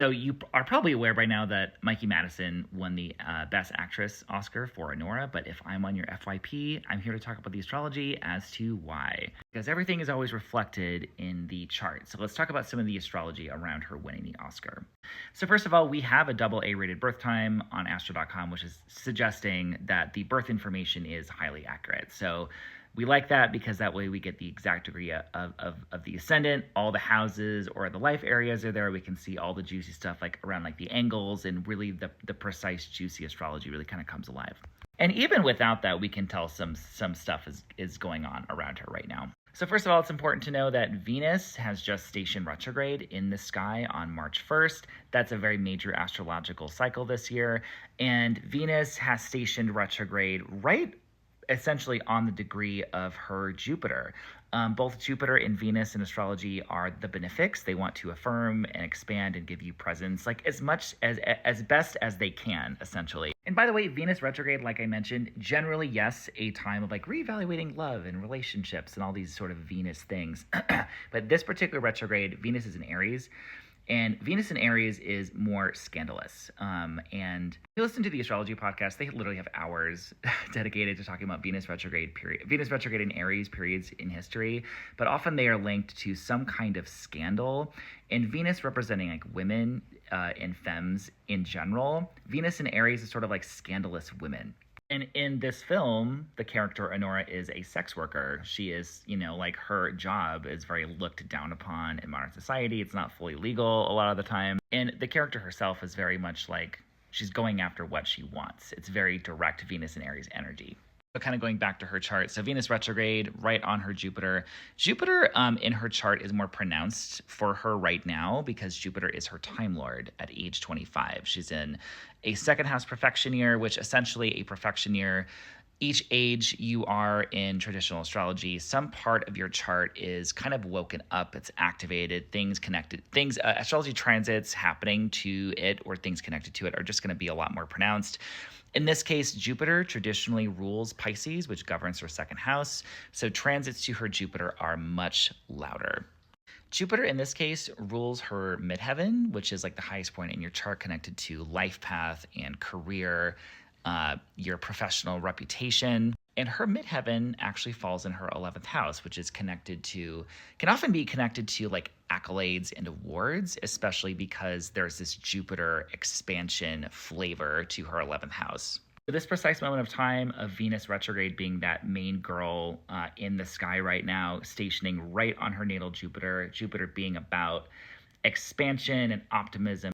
So you are probably aware by now that Mikey Madison won the Best Actress Oscar for Honora, but if I'm on your FYP, I'm here to talk about the astrology as to why. Because everything is always reflected in the chart. So let's talk about some of the astrology around her winning the Oscar. So first of all, we have a double A rated birth time on astro.com, which is suggesting that the birth information is highly accurate. So we like that because that way we get the exact degree of the ascendant, all the houses or the life areas are there. We can see all the juicy stuff like around like the angles, and really the precise juicy astrology really kind of comes alive. And even without that, we can tell some stuff is going on around her right now. So first of all, it's important to know that Venus has just stationed retrograde in the sky on March 1st. That's a very major astrological cycle this year. And Venus has stationed retrograde right essentially on the degree of her Jupiter. Both Jupiter and Venus in astrology are the benefics. They want to affirm and expand and give you presence, like as much as best as they can, essentially. And by the way, Venus retrograde, like I mentioned, generally, yes, a time of like reevaluating love and relationships and all these sort of Venus things. But this particular retrograde, Venus is in Aries. And Venus in Aries is more scandalous. And if you listen to the astrology podcast, they literally have hours dedicated to talking about Venus retrograde in Aries periods in history. But often they are linked to some kind of scandal. And Venus representing like women and femmes in general. Venus in Aries is sort of like scandalous women. And in this film, the character Honora is a sex worker. She is, like her job is very looked down upon in modern society. It's not fully legal a lot of the time. And the character herself is very much like she's going after what she wants. It's very direct Venus and Aries energy. So kind of going back to her chart. So Venus retrograde right on her Jupiter. Jupiter in her chart is more pronounced for her right now because Jupiter is her time lord at age 25. She's in a second house profection year, which essentially a profection year. Each age you are in traditional astrology, some part of your chart is kind of woken up. It's activated. Astrology transits happening to it or things connected to it are just going to be a lot more pronounced. In this case, Jupiter traditionally rules Pisces, which governs her second house. So transits to her Jupiter are much louder. Jupiter, in this case, rules her midheaven, which is like the highest point in your chart connected to life path and career, your professional reputation. And her midheaven actually falls in her 11th house, which is can often be connected to like accolades and awards, especially because there's this Jupiter expansion flavor to her 11th house. This precise moment of time of Venus retrograde being that main girl in the sky right now, stationing right on her natal Jupiter being about expansion and optimism